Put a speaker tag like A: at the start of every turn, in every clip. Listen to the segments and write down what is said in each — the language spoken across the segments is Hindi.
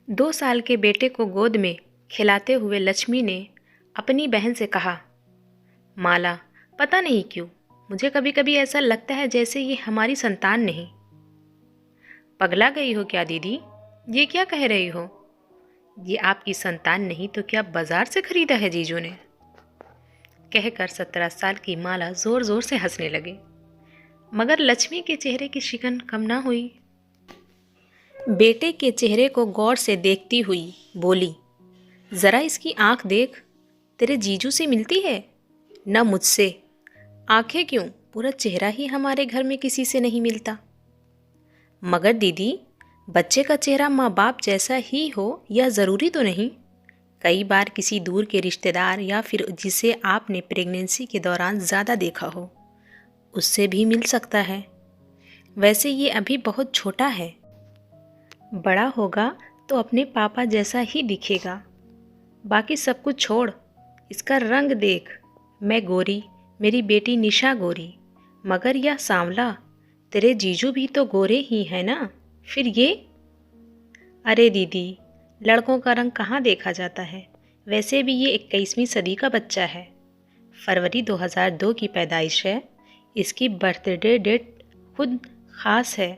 A: 2 साल के बेटे को गोद में खिलाते हुए लक्ष्मी ने अपनी बहन से कहा, माला, पता नहीं क्यों मुझे कभी कभी ऐसा लगता है जैसे ये हमारी संतान नहीं। पगला गई हो क्या दीदी? ये क्या कह रही हो? ये आपकी संतान नहीं तो क्या बाजार से खरीदा है जीजू ने? कहकर 17 साल की माला जोर जोर से हंसने लगी, मगर लक्ष्मी के चेहरे की शिकन कम ना हुई। बेटे के चेहरे को गौर से देखती हुई बोली, जरा इसकी आंख देख, तेरे जीजू से मिलती है न मुझसे। आंखें क्यों, पूरा चेहरा ही हमारे घर में किसी से नहीं मिलता। मगर दीदी, बच्चे का चेहरा माँ बाप जैसा ही हो यह ज़रूरी तो नहीं। कई बार किसी दूर के रिश्तेदार या फिर जिसे आपने प्रेगनेंसी के दौरान ज़्यादा देखा हो, उससे भी मिल सकता है। वैसे ये अभी बहुत छोटा है, बड़ा होगा तो अपने पापा जैसा ही दिखेगा। बाकी सब कुछ छोड़, इसका रंग देख। मैं गोरी, मेरी बेटी निशा गोरी, मगर यह सांवला। तेरे जीजू भी तो गोरे ही है ना, फिर ये? अरे दीदी, लड़कों का रंग कहाँ देखा जाता है? वैसे भी ये 21वीं सदी का बच्चा है। फरवरी 2002 की पैदाइश है। इसकी बर्थडे डेट खुद खास है।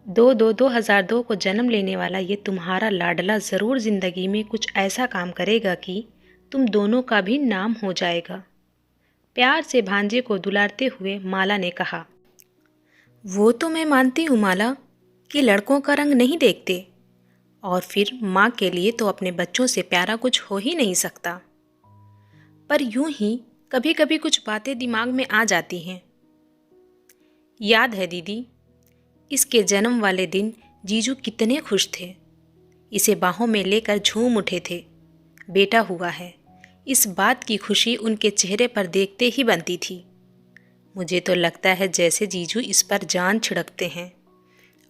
A: 2/2/2002 को जन्म लेने वाला ये तुम्हारा लाडला ज़रूर ज़िंदगी में कुछ ऐसा काम करेगा कि तुम दोनों का भी नाम हो जाएगा। प्यार से भांजे को दुलारते हुए माला ने कहा। वो तो मैं मानती हूँ माला कि लड़कों का रंग नहीं देखते, और फिर माँ के लिए तो अपने बच्चों से प्यारा कुछ हो ही नहीं सकता। पर यूं ही कभी कभी कुछ बातें दिमाग में आ जाती हैं। याद है दीदी, इसके जन्म वाले दिन जीजू कितने खुश थे। इसे बाहों में लेकर झूम उठे थे। बेटा हुआ है, इस बात की खुशी उनके चेहरे पर देखते ही बनती थी। मुझे तो लगता है जैसे जीजू इस पर जान छिड़कते हैं,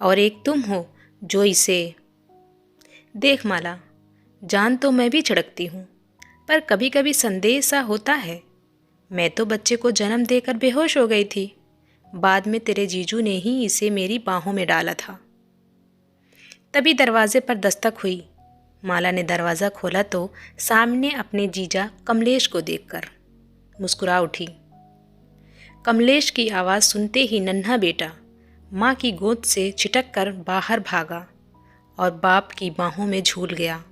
A: और एक तुम हो जो इसे। देख माला, जान तो मैं भी छिड़कती हूँ, पर कभी कभी संदेह सा होता है। मैं तो बच्चे को जन्म देकर बेहोश हो गई थी। बाद में तेरे जीजू ने ही इसे मेरी बाहों में डाला था। तभी दरवाजे पर दस्तक हुई। माला ने दरवाज़ा खोला तो सामने अपने जीजा कमलेश को देखकर मुस्कुरा उठी। कमलेश की आवाज़ सुनते ही नन्हा बेटा माँ की गोद से छिटक कर बाहर भागा और बाप की बाहों में झूल गया।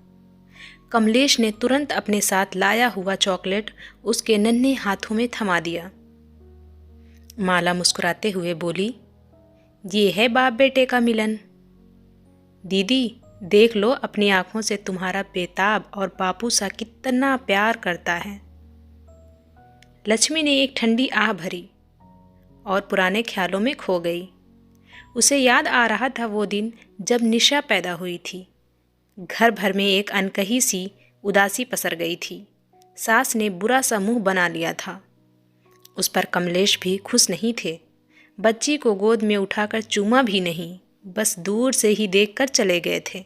A: कमलेश ने तुरंत अपने साथ लाया हुआ चॉकलेट उसके नन्हे हाथों में थमा दिया। माला मुस्कुराते हुए बोली, ये है बाप बेटे का मिलन। दीदी, देख लो अपनी आंखों से, तुम्हारा बेताब और बापू सा कितना प्यार करता है। लक्ष्मी ने एक ठंडी आह भरी और पुराने ख्यालों में खो गई। उसे याद आ रहा था वो दिन जब निशा पैदा हुई थी। घर भर में एक अनकही सी उदासी पसर गई थी। सास ने बुरा सा मुंह बना लिया था। उस पर कमलेश भी खुश नहीं थे। बच्ची को गोद में उठाकर चूमा भी नहीं, बस दूर से ही देखकर चले गए थे।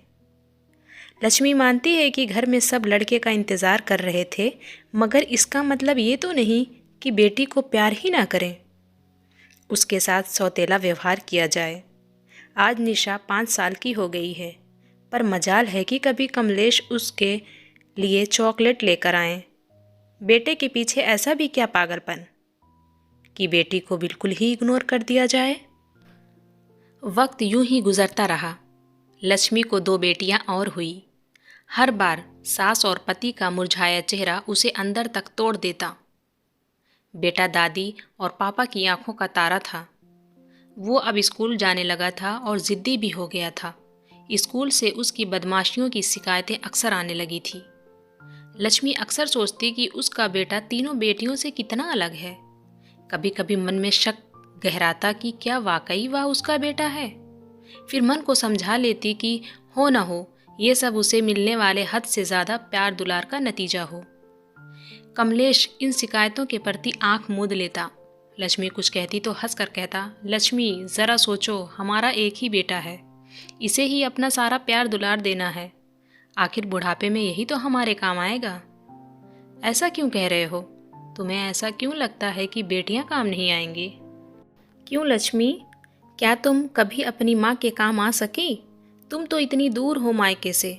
A: लक्ष्मी मानती है कि घर में सब लड़के का इंतज़ार कर रहे थे, मगर इसका मतलब ये तो नहीं कि बेटी को प्यार ही ना करें, उसके साथ सौतेला व्यवहार किया जाए। आज निशा 5 साल की हो गई है, पर मजाल है कि कभी कमलेश उसके लिए चॉकलेट लेकर आएं। बेटे के पीछे ऐसा भी क्या पागलपन कि बेटी को बिल्कुल ही इग्नोर कर दिया जाए। वक्त यूं ही गुजरता रहा। लक्ष्मी को 2 बेटियां और हुई। हर बार सास और पति का मुरझाया चेहरा उसे अंदर तक तोड़ देता। बेटा दादी और पापा की आंखों का तारा था। वो अब स्कूल जाने लगा था और ज़िद्दी भी हो गया था। स्कूल से उसकी बदमाशियों की शिकायतें अक्सर आने लगी थी। लक्ष्मी अक्सर सोचती कि उसका बेटा तीनों बेटियों से कितना अलग है। कभी कभी मन में शक गहराता कि क्या वाकई वह उसका बेटा है। फिर मन को समझा लेती कि हो न हो, ये सब उसे मिलने वाले हद से ज़्यादा प्यार दुलार का नतीजा हो। कमलेश इन शिकायतों के प्रति आंख मूंद लेता। लक्ष्मी कुछ कहती तो हंस कर कहता, लक्ष्मी ज़रा सोचो, हमारा एक ही बेटा है, इसे ही अपना सारा प्यार दुलार देना है। आखिर बुढ़ापे में यही तो हमारे काम आएगा। ऐसा क्यों कह रहे हो? तुम्हें ऐसा क्यों लगता है कि बेटियां काम नहीं आएंगी? क्यों लक्ष्मी, क्या तुम कभी अपनी माँ के काम आ सकी? तुम तो इतनी दूर हो मायके से,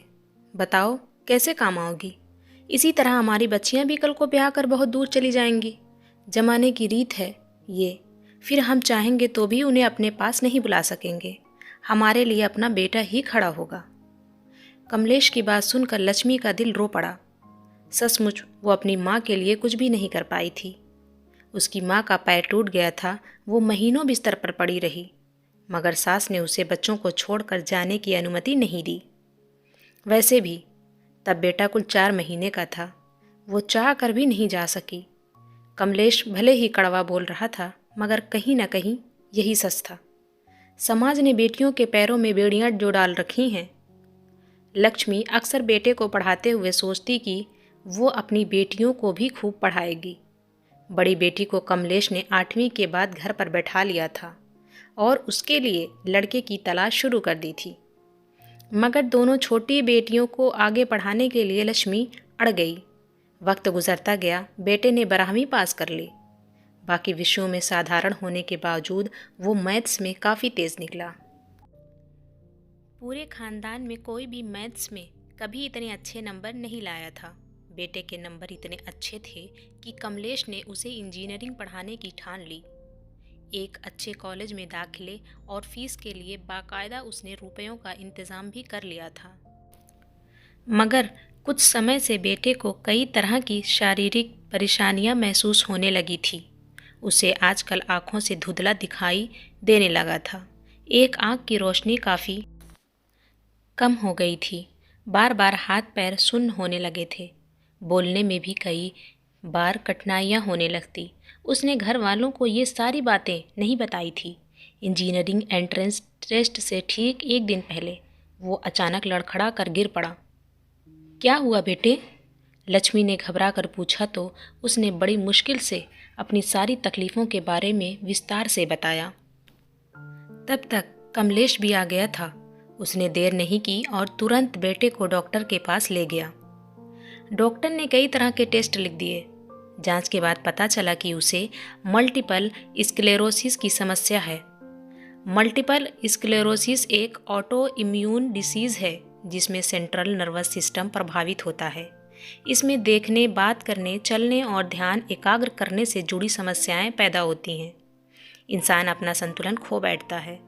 A: बताओ कैसे काम आओगी। इसी तरह हमारी बच्चियां भी कल को ब्याह कर बहुत दूर चली जाएंगी। जमाने की रीत है ये। फिर हम चाहेंगे तो भी उन्हें अपने पास नहीं बुला सकेंगे। हमारे लिए अपना बेटा ही खड़ा होगा। कमलेश की बात सुनकर लक्ष्मी का दिल रो पड़ा। सचमुच वो अपनी माँ के लिए कुछ भी नहीं कर पाई थी। उसकी माँ का पैर टूट गया था। वो महीनों बिस्तर पर पड़ी रही, मगर सास ने उसे बच्चों को छोड़कर जाने की अनुमति नहीं दी। वैसे भी तब बेटा कुल 4 महीने का था। वो चाह कर भी नहीं जा सकी। कमलेश भले ही कड़वा बोल रहा था, मगर कहीं न कहीं यही सच था। समाज ने बेटियों के पैरों में बेड़ियां जो डाल रखी हैं। लक्ष्मी अक्सर बेटे को पढ़ाते हुए सोचती कि वो अपनी बेटियों को भी खूब पढ़ाएगी। बड़ी बेटी को कमलेश ने 8वीं के बाद घर पर बैठा लिया था और उसके लिए लड़के की तलाश शुरू कर दी थी। मगर दोनों छोटी बेटियों को आगे पढ़ाने के लिए लक्ष्मी अड़ गई। वक्त गुजरता गया, बेटे ने 12वीं पास कर ली। बाकी विषयों में साधारण होने के बावजूद वो मैथ्स में काफ़ी तेज़ निकला। पूरे खानदान में कोई भी मैथ्स में कभी इतने अच्छे नंबर नहीं लाया था। बेटे के नंबर इतने अच्छे थे कि कमलेश ने उसे इंजीनियरिंग पढ़ाने की ठान ली। एक अच्छे कॉलेज में दाखिले और फीस के लिए बाकायदा उसने रुपयों का इंतज़ाम भी कर लिया था। मगर कुछ समय से बेटे को कई तरह की शारीरिक परेशानियां महसूस होने लगी थी। उसे आजकल आँखों से धुंधला दिखाई देने लगा था। एक आँख की रोशनी काफ़ी कम हो गई थी। बार बार हाथ पैर सुन्न होने लगे थे। बोलने में भी कई बार कठिनाइयाँ होने लगती। उसने घर वालों को ये सारी बातें नहीं बताई थी। इंजीनियरिंग एंट्रेंस टेस्ट से ठीक 1 दिन पहले वो अचानक लड़खड़ा कर गिर पड़ा। क्या हुआ बेटे? लक्ष्मी ने घबरा कर पूछा तो उसने बड़ी मुश्किल से अपनी सारी तकलीफ़ों के बारे में विस्तार से बताया। तब तक कमलेश भी आ गया था। उसने देर नहीं की और तुरंत बेटे को डॉक्टर के पास ले गया। डॉक्टर ने कई तरह के टेस्ट लिख दिए। जांच के बाद पता चला कि उसे मल्टीपल स्क्लेरोसिस की समस्या है। मल्टीपल स्क्लेरोसिस एक ऑटो इम्यून डिसीज़ है जिसमें सेंट्रल नर्वस सिस्टम प्रभावित होता है। इसमें देखने, बात करने, चलने और ध्यान एकाग्र करने से जुड़ी समस्याएं पैदा होती हैं। इंसान अपना संतुलन खो बैठता है।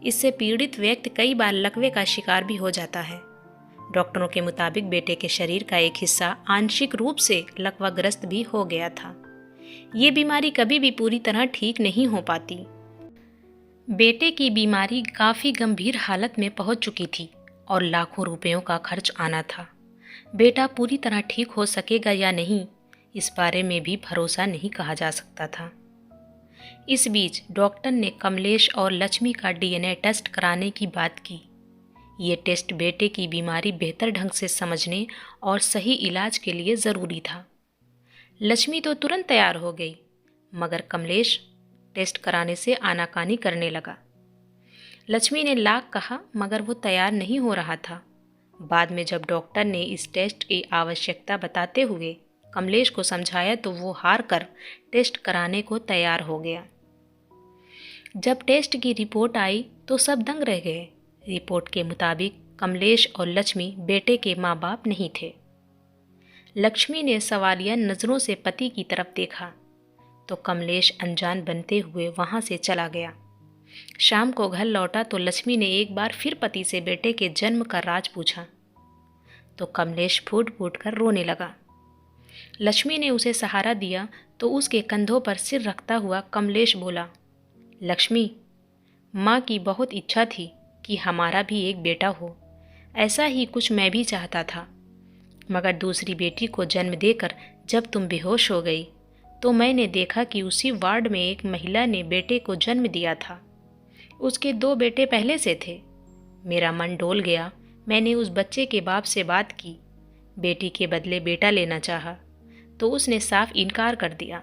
A: इससे पीड़ित व्यक्ति कई बार लकवे का शिकार भी हो जाता है। डॉक्टरों के मुताबिक बेटे के शरीर का एक हिस्सा आंशिक रूप से लकवाग्रस्त भी हो गया था। ये बीमारी कभी भी पूरी तरह ठीक नहीं हो पाती। बेटे की बीमारी काफ़ी गंभीर हालत में पहुंच चुकी थी और लाखों रुपयों का खर्च आना था। बेटा पूरी तरह ठीक हो सकेगा या नहीं, इस बारे में भी भरोसा नहीं कहा जा सकता था। इस बीच डॉक्टर ने कमलेश और लक्ष्मी का डीएनए टेस्ट कराने की बात की। ये टेस्ट बेटे की बीमारी बेहतर ढंग से समझने और सही इलाज के लिए ज़रूरी था। लक्ष्मी तो तुरंत तैयार हो गई, मगर कमलेश टेस्ट कराने से आनाकानी करने लगा। लक्ष्मी ने लाख कहा, मगर वो तैयार नहीं हो रहा था। बाद में जब डॉक्टर ने इस टेस्ट की आवश्यकता बताते हुए कमलेश को समझाया तो वो हार कर टेस्ट कराने को तैयार हो गया। जब टेस्ट की रिपोर्ट आई तो सब दंग रह गए। रिपोर्ट के मुताबिक कमलेश और लक्ष्मी बेटे के माँ बाप नहीं थे। लक्ष्मी ने सवालिया नज़रों से पति की तरफ देखा तो कमलेश अनजान बनते हुए वहाँ से चला गया। शाम को घर लौटा तो लक्ष्मी ने एक बार फिर पति से बेटे के जन्म का राज पूछा तो कमलेश फूट फूट कर रोने लगा। लक्ष्मी ने उसे सहारा दिया तो उसके कंधों पर सिर रखता हुआ कमलेश बोला, लक्ष्मी, माँ की बहुत इच्छा थी कि हमारा भी एक बेटा हो। ऐसा ही कुछ मैं भी चाहता था, मगर दूसरी बेटी को जन्म देकर जब तुम बेहोश हो गई तो मैंने देखा कि उसी वार्ड में एक महिला ने बेटे को जन्म दिया था। उसके 2 बेटे पहले से थे। मेरा मन डोल गया। मैंने उस बच्चे के बाप से बात की, बेटी के बदले बेटा लेना चाहा तो उसने साफ इनकार कर दिया।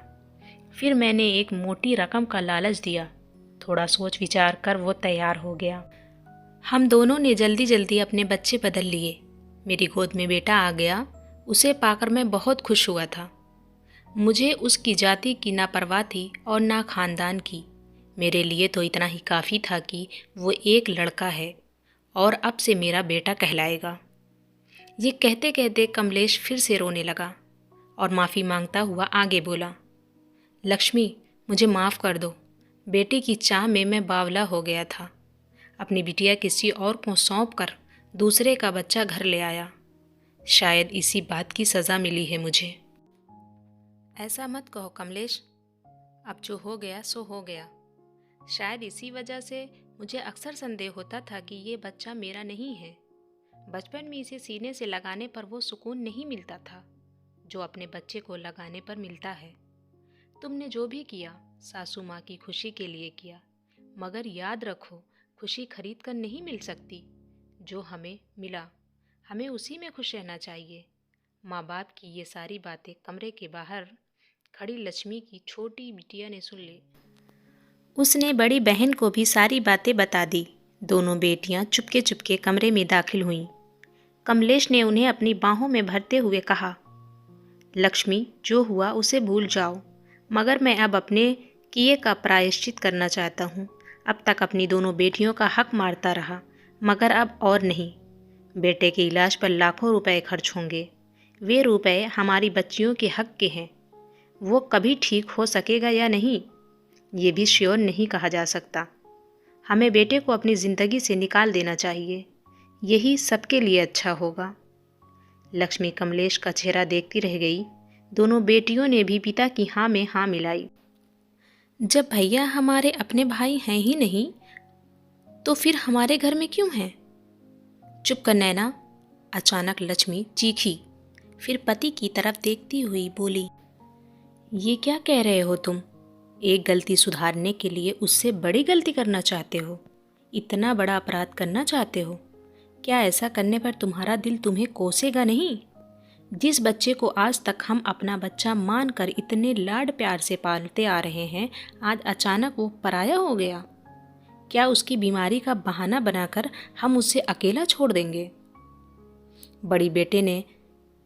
A: फिर मैंने एक मोटी रकम का लालच दिया। थोड़ा सोच विचार कर वो तैयार हो गया। हम दोनों ने जल्दी जल्दी अपने बच्चे बदल लिए। मेरी गोद में बेटा आ गया। उसे पाकर मैं बहुत खुश हुआ था। मुझे उसकी जाति की ना परवाह थी और ना खानदान की। मेरे लिए तो इतना ही काफ़ी था कि वो एक लड़का है और अब से मेरा बेटा कहलाएगा। ये कहते कहते कमलेश फिर से रोने लगा और माफ़ी मांगता हुआ आगे बोला, लक्ष्मी, मुझे माफ़ कर दो। बेटे की चाह में मैं बावला हो गया था। अपनी बिटिया किसी और को सौंप कर दूसरे का बच्चा घर ले आया। शायद इसी बात की सज़ा मिली है मुझे। ऐसा मत कहो कमलेश, अब जो हो गया सो हो गया। शायद इसी वजह से मुझे अक्सर संदेह होता था कि ये बच्चा मेरा नहीं है। बचपन में इसे सीने से लगाने पर वो सुकून नहीं मिलता था जो अपने बच्चे को लगाने पर मिलता है। तुमने जो भी किया सासू माँ की खुशी के लिए किया, मगर याद रखो, खुशी खरीद कर नहीं मिल सकती। जो हमें मिला हमें उसी में खुश रहना चाहिए। माँ बाप की ये सारी बातें कमरे के बाहर खड़ी लक्ष्मी की छोटी बिटिया ने सुन ली। उसने बड़ी बहन को भी सारी बातें बता दी। दोनों बेटियां चुपके चुपके कमरे में दाखिल हुईं। कमलेश ने उन्हें अपनी बाहों में भरते हुए कहा, लक्ष्मी, जो हुआ उसे भूल जाओ, मगर मैं अब अपने किए का प्रायश्चित करना चाहता हूँ। अब तक अपनी दोनों बेटियों का हक मारता रहा, मगर अब और नहीं। बेटे के इलाज पर लाखों रुपए खर्च होंगे। वे रुपए हमारी बच्चियों के हक के हैं। वो कभी ठीक हो सकेगा या नहीं, ये भी श्योर नहीं कहा जा सकता। हमें बेटे को अपनी ज़िंदगी से निकाल देना चाहिए, यही सबके लिए अच्छा होगा। लक्ष्मी कमलेश का चेहरा देखती रह गई। दोनों बेटियों ने भी पिता की हाँ में हाँ मिलाई। जब भैया हमारे अपने भाई हैं ही नहीं, तो फिर हमारे घर में क्यों हैं? चुप कर नैना, अचानक लक्ष्मी चीखी। फिर पति की तरफ देखती हुई बोली, ये क्या कह रहे हो तुम? एक गलती सुधारने के लिए उससे बड़ी गलती करना चाहते हो? इतना बड़ा अपराध करना चाहते हो? क्या ऐसा करने पर तुम्हारा दिल तुम्हें कोसेगा नहीं? जिस बच्चे को आज तक हम अपना बच्चा मानकर इतने लाड प्यार से पालते आ रहे हैं, आज अचानक वो पराया हो गया। क्या उसकी बीमारी का बहाना बनाकर हम उसे अकेला छोड़ देंगे? बड़ी बेटे ने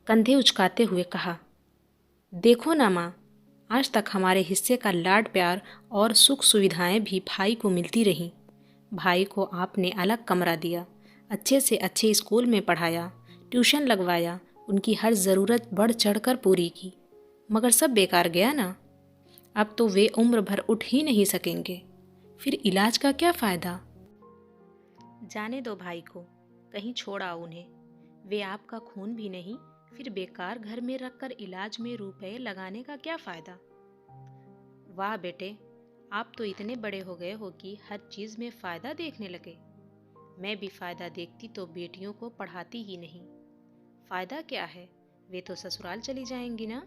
A: कंधे उचकाते हुए कहा, देखो ना माँ, आज तक हमारे हिस्से का लाड प्यार और सुख सुविधाएं भी भाई को मिलती रहीं। भाई को आपने अलग कमरा दिया, अच्छे से अच्छे स्कूल में पढ़ाया, ट्यूशन लगवाया, उनकी हर ज़रूरत बढ़ चढ़कर पूरी की, मगर सब बेकार गया ना। अब तो वे उम्र भर उठ ही नहीं सकेंगे, फिर इलाज का क्या फ़ायदा? जाने दो भाई को, कहीं छोड़ आओ उन्हें। वे आपका खून भी नहीं, फिर बेकार घर में रखकर इलाज में रुपए लगाने का क्या फ़ायदा? वाह बेटे, आप तो इतने बड़े हो गए हो कि हर चीज़ में फ़ायदा देखने लगे। मैं भी फ़ायदा देखती तो बेटियों को पढ़ाती ही नहीं। फ़ायदा क्या है, वे तो ससुराल चली जाएंगी ना।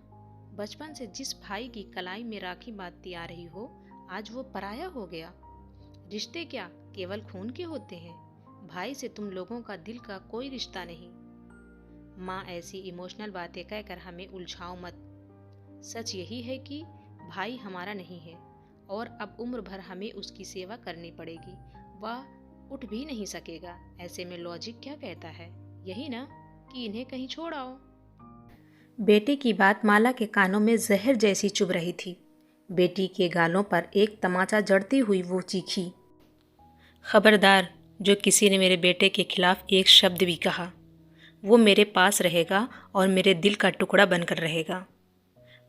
A: बचपन से जिस भाई की कलाई में राखी बांधती आ रही हो, आज वो पराया हो गया। रिश्ते क्या केवल खून के होते हैं? भाई से तुम लोगों का दिल का कोई रिश्ता नहीं। माँ, ऐसी इमोशनल बातें कहकर हमें उलझाओ मत। सच यही है कि भाई हमारा नहीं है और अब उम्र भर हमें उसकी सेवा करनी पड़ेगी। वह उठ भी नहीं सकेगा। ऐसे में लॉजिक क्या कहता है? यही ना कि इन्हें कहीं छोड़ आओ। बेटी की बात माला के कानों में जहर जैसी चुभ रही थी। बेटी के गालों पर एक तमाचा जड़ती हुई वो चीखी, खबरदार, जो किसी ने मेरे बेटे के खिलाफ एक शब्द भी कहा, वो मेरे पास रहेगा और मेरे दिल का टुकड़ा बनकर रहेगा।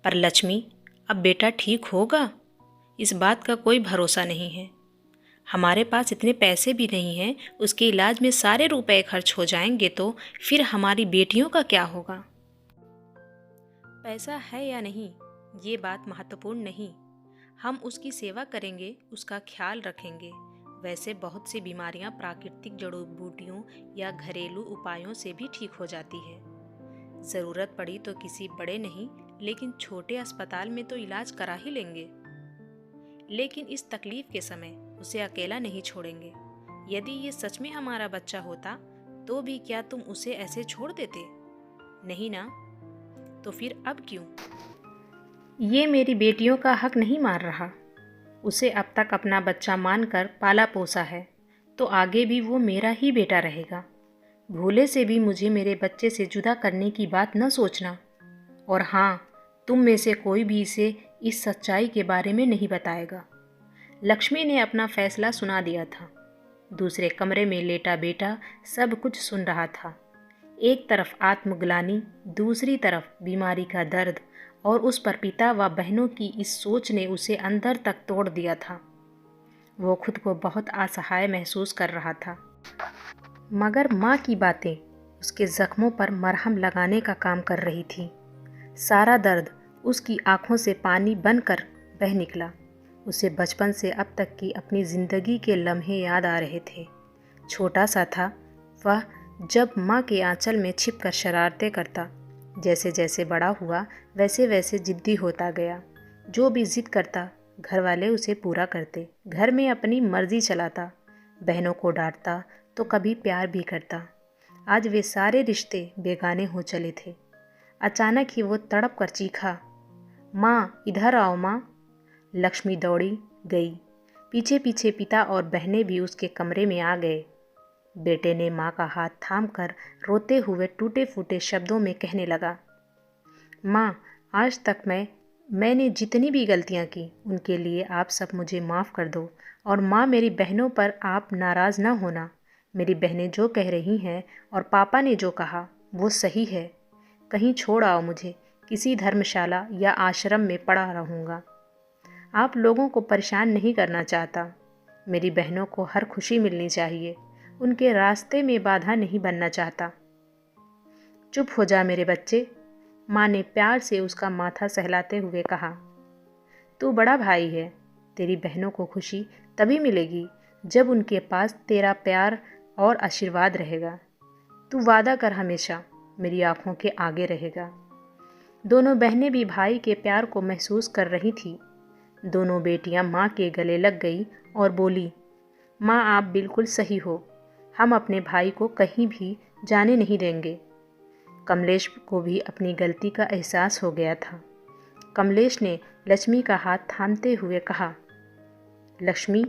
A: पर लक्ष्मी, अब बेटा ठीक होगा, इस बात का कोई भरोसा नहीं है। हमारे पास इतने पैसे भी नहीं हैं, उसके इलाज में सारे रुपए खर्च हो जाएंगे तो फिर हमारी बेटियों का क्या होगा? पैसा है या नहीं, ये बात महत्वपूर्ण नहीं। हम उसकी सेवा करेंगे, उसका ख्याल रखेंगे। वैसे बहुत सी बीमारियां प्राकृतिक जड़ी बूटियों या घरेलू उपायों से भी ठीक हो जाती है। ज़रूरत पड़ी तो किसी बड़े नहीं लेकिन छोटे अस्पताल में तो इलाज करा ही लेंगे। लेकिन इस तकलीफ के समय उसे अकेला नहीं छोड़ेंगे। यदि ये सच में हमारा बच्चा होता तो भी क्या तुम उसे ऐसे छोड़ देते? नहीं ना, तो फिर अब क्यों? ये मेरी बेटियों का हक नहीं मार रहा। उसे अब तक अपना बच्चा मानकर पाला पोसा है, तो आगे भी वो मेरा ही बेटा रहेगा। भूले से भी मुझे मेरे बच्चे से जुदा करने की बात न सोचना। और हाँ, तुम में से कोई भी इसे इस सच्चाई के बारे में नहीं बताएगा। लक्ष्मी ने अपना फैसला सुना दिया था। दूसरे कमरे में लेटा बेटा सब कुछ सुन रहा था। एक तरफ आत्मग्लानि, दूसरी तरफ बीमारी का दर्द, और उस पर पिता व बहनों की इस सोच ने उसे अंदर तक तोड़ दिया था। वो खुद को बहुत असहाय महसूस कर रहा था, मगर माँ की बातें उसके जख्मों पर मरहम लगाने का काम कर रही थी। सारा दर्द उसकी आंखों से पानी बनकर बह निकला। उसे बचपन से अब तक की अपनी ज़िंदगी के लम्हे याद आ रहे थे। छोटा सा था वह जब माँ के आंचल में छिपकर शरारतें करता। जैसे जैसे बड़ा हुआ वैसे वैसे ज़िद्दी होता गया। जो भी ज़िद करता घर वाले उसे पूरा करते। घर में अपनी मर्जी चलाता, बहनों को डांटता तो कभी प्यार भी करता। आज वे सारे रिश्ते बेगाने हो चले थे। अचानक ही वो तड़प कर चीखा, माँ इधर आओ माँ। लक्ष्मी दौड़ी गई। पीछे पीछे पिता और बहनें भी उसके कमरे में आ गए। बेटे ने माँ का हाथ थामकर रोते हुए टूटे फूटे शब्दों में कहने लगा, माँ आज तक मैंने जितनी भी गलतियाँ की उनके लिए आप सब मुझे माफ़ कर दो। और माँ मेरी बहनों पर आप नाराज़ ना होना। मेरी बहनें जो कह रही हैं और पापा ने जो कहा वो सही है। कहीं छोड़ आओ मुझे, किसी धर्मशाला या आश्रम में पड़ा रहूँगा। आप लोगों को परेशान नहीं करना चाहता। मेरी बहनों को हर खुशी मिलनी चाहिए। उनके रास्ते में बाधा नहीं बनना चाहता। चुप हो जा मेरे बच्चे, माँ ने प्यार से उसका माथा सहलाते हुए कहा। तू बड़ा भाई है। तेरी बहनों को खुशी तभी मिलेगी जब उनके पास तेरा प्यार और आशीर्वाद रहेगा। तू वादा कर हमेशा मेरी आंखों के आगे रहेगा। दोनों बहनें भी भाई के प्यार को महसूस कर रही थी। दोनों बेटियां माँ के गले लग गई और बोली, माँ आप बिल्कुल सही हो। हम अपने भाई को कहीं भी जाने नहीं देंगे। कमलेश को भी अपनी गलती का एहसास हो गया था। कमलेश ने लक्ष्मी का हाथ थामते हुए कहा, लक्ष्मी,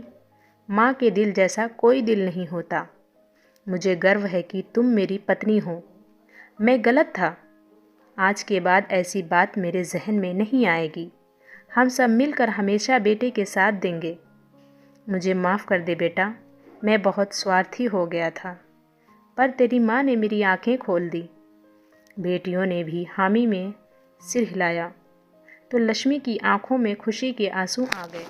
A: माँ के दिल जैसा कोई दिल नहीं होता। मुझे गर्व है कि तुम मेरी पत्नी हो। मैं गलत था। आज के बाद ऐसी बात मेरे जहन में नहीं आएगी। हम सब मिलकर हमेशा बेटे के साथ देंगे। मुझे माफ़ कर दे बेटा, मैं बहुत स्वार्थी हो गया था, पर तेरी माँ ने मेरी आंखें खोल दी। बेटियों ने भी हामी में सिर हिलाया तो लक्ष्मी की आंखों में खुशी के आंसू आ गए।